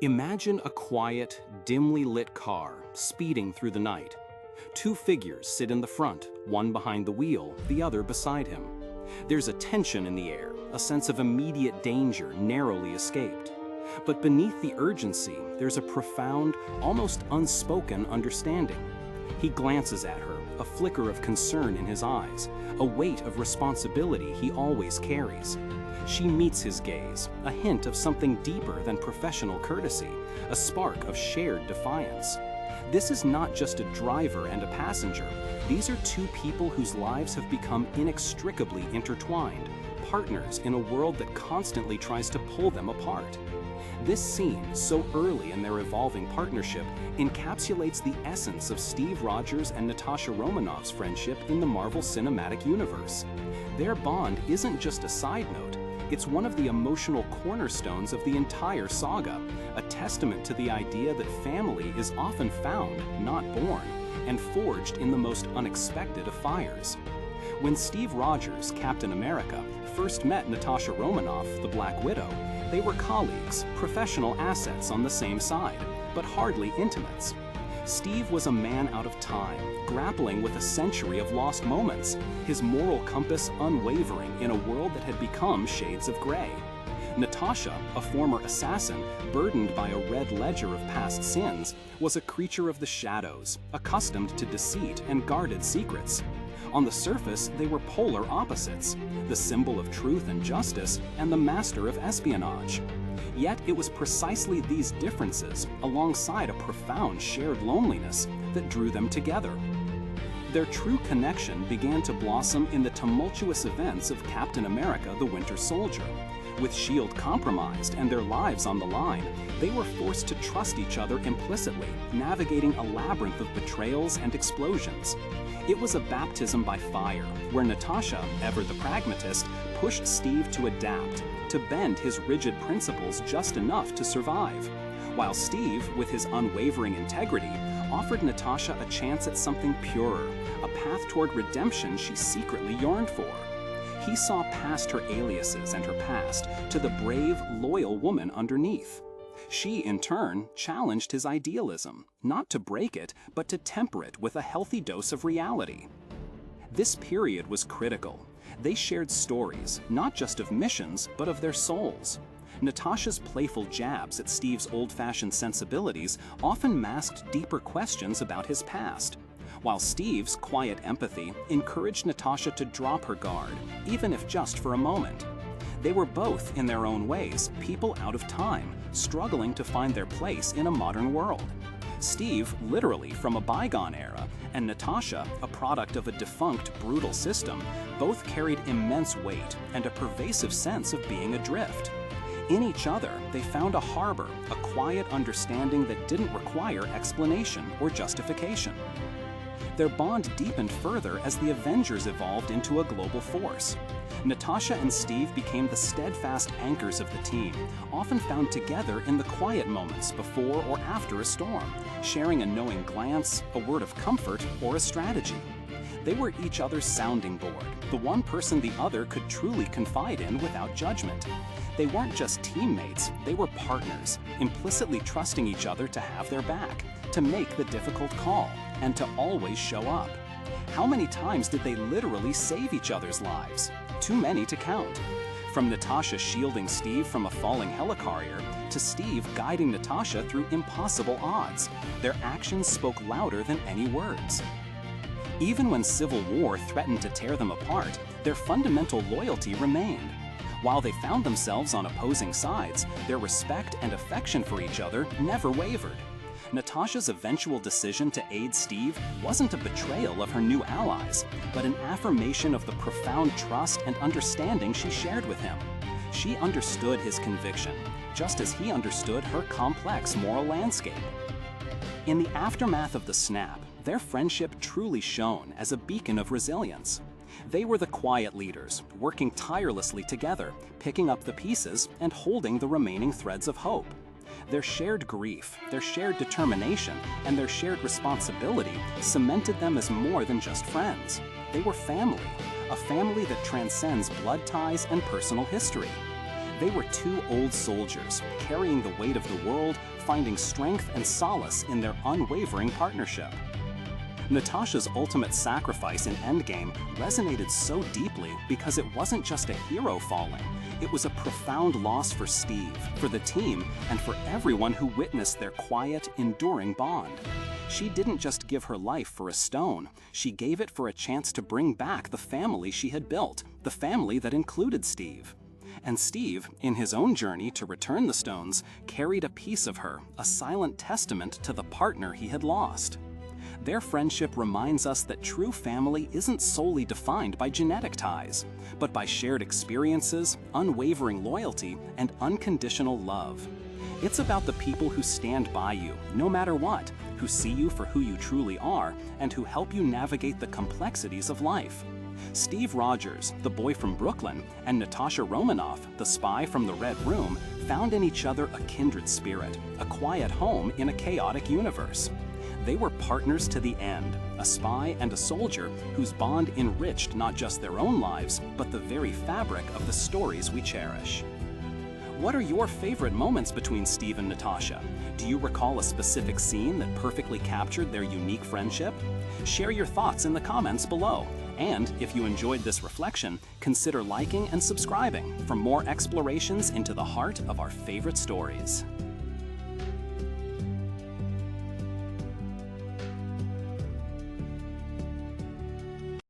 Imagine a quiet, dimly lit car speeding through the night. Two figures sit in the front, one behind the wheel, the other beside him. There's a tension in the air, a sense of immediate danger narrowly escaped. But beneath the urgency, there's a profound, almost unspoken understanding. He glances at her, a flicker of concern in his eyes, a weight of responsibility he always carries. She meets his gaze, a hint of something deeper than professional courtesy, a spark of shared defiance. This is not just a driver and a passenger. These are two people whose lives have become inextricably intertwined, partners in a world that constantly tries to pull them apart. This scene, so early in their evolving partnership, encapsulates the essence of Steve Rogers and Natasha Romanoff's friendship in the Marvel Cinematic Universe. Their bond isn't just a side note, it's one of the emotional cornerstones of the entire saga, a testament to the idea that family is often found, not born, and forged in the most unexpected of fires. When Steve Rogers, Captain America, first met Natasha Romanoff, the Black Widow, they were colleagues, professional assets on the same side, but hardly intimates. Steve was a man out of time, grappling with a century of lost moments, his moral compass unwavering in a world that had become shades of gray. Natasha, a former assassin burdened by a red ledger of past sins, was a creature of the shadows, accustomed to deceit and guarded secrets. On the surface, they were polar opposites, the symbol of truth and justice and the master of espionage. Yet it was precisely these differences, alongside a profound shared loneliness, that drew them together. Their true connection began to blossom in the tumultuous events of Captain America: The Winter Soldier. With S.H.I.E.L.D. compromised and their lives on the line, they were forced to trust each other implicitly, navigating a labyrinth of betrayals and explosions. It was a baptism by fire, where Natasha, ever the pragmatist, pushed Steve to adapt, to bend his rigid principles just enough to survive, while Steve, with his unwavering integrity, offered Natasha a chance at something purer, a path toward redemption she secretly yearned for. He saw past her aliases and her past to the brave, loyal woman underneath. She, in turn, challenged his idealism, not to break it, but to temper it with a healthy dose of reality. This period was critical. They shared stories, not just of missions, but of their souls. Natasha's playful jabs at Steve's old-fashioned sensibilities often masked deeper questions about his past, while Steve's quiet empathy encouraged Natasha to drop her guard, even if just for a moment. They were both, in their own ways, people out of time, struggling to find their place in a modern world. Steve, literally from a bygone era, and Natasha, a product of a defunct, brutal system, both carried immense weight and a pervasive sense of being adrift. In each other, they found a harbor, a quiet understanding that didn't require explanation or justification. Their bond deepened further as the Avengers evolved into a global force. Natasha and Steve became the steadfast anchors of the team, often found together in the quiet moments before or after a storm, sharing a knowing glance, a word of comfort, or a strategy. They were each other's sounding board, the one person the other could truly confide in without judgment. They weren't just teammates, they were partners, implicitly trusting each other to have their back, to make the difficult call, and to always show up. How many times did they literally save each other's lives? Too many to count. From Natasha shielding Steve from a falling helicarrier, to Steve guiding Natasha through impossible odds, their actions spoke louder than any words. Even when civil war threatened to tear them apart, their fundamental loyalty remained. While they found themselves on opposing sides, their respect and affection for each other never wavered. Natasha's eventual decision to aid Steve wasn't a betrayal of her new allies, but an affirmation of the profound trust and understanding she shared with him. She understood his conviction, just as he understood her complex moral landscape. In the aftermath of the snap, their friendship truly shone as a beacon of resilience. They were the quiet leaders, working tirelessly together, picking up the pieces and holding the remaining threads of hope. Their shared grief, their shared determination, and their shared responsibility cemented them as more than just friends. They were family, a family that transcends blood ties and personal history. They were two old soldiers, carrying the weight of the world, finding strength and solace in their unwavering partnership. Natasha's ultimate sacrifice in Endgame resonated so deeply because it wasn't just a hero falling. It was a profound loss for Steve, for the team, and for everyone who witnessed their quiet, enduring bond. She didn't just give her life for a stone, she gave it for a chance to bring back the family she had built, the family that included Steve. And Steve, in his own journey to return the stones, carried a piece of her, a silent testament to the partner he had lost. Their friendship reminds us that true family isn't solely defined by genetic ties, but by shared experiences, unwavering loyalty, and unconditional love. It's about the people who stand by you, no matter what, who see you for who you truly are, and who help you navigate the complexities of life. Steve Rogers, the boy from Brooklyn, and Natasha Romanoff, the spy from the Red Room, found in each other a kindred spirit, a quiet home in a chaotic universe. They were partners to the end, a spy and a soldier whose bond enriched not just their own lives, but the very fabric of the stories we cherish. What are your favorite moments between Steve and Natasha? Do you recall a specific scene that perfectly captured their unique friendship? Share your thoughts in the comments below. And if you enjoyed this reflection, consider liking and subscribing for more explorations into the heart of our favorite stories.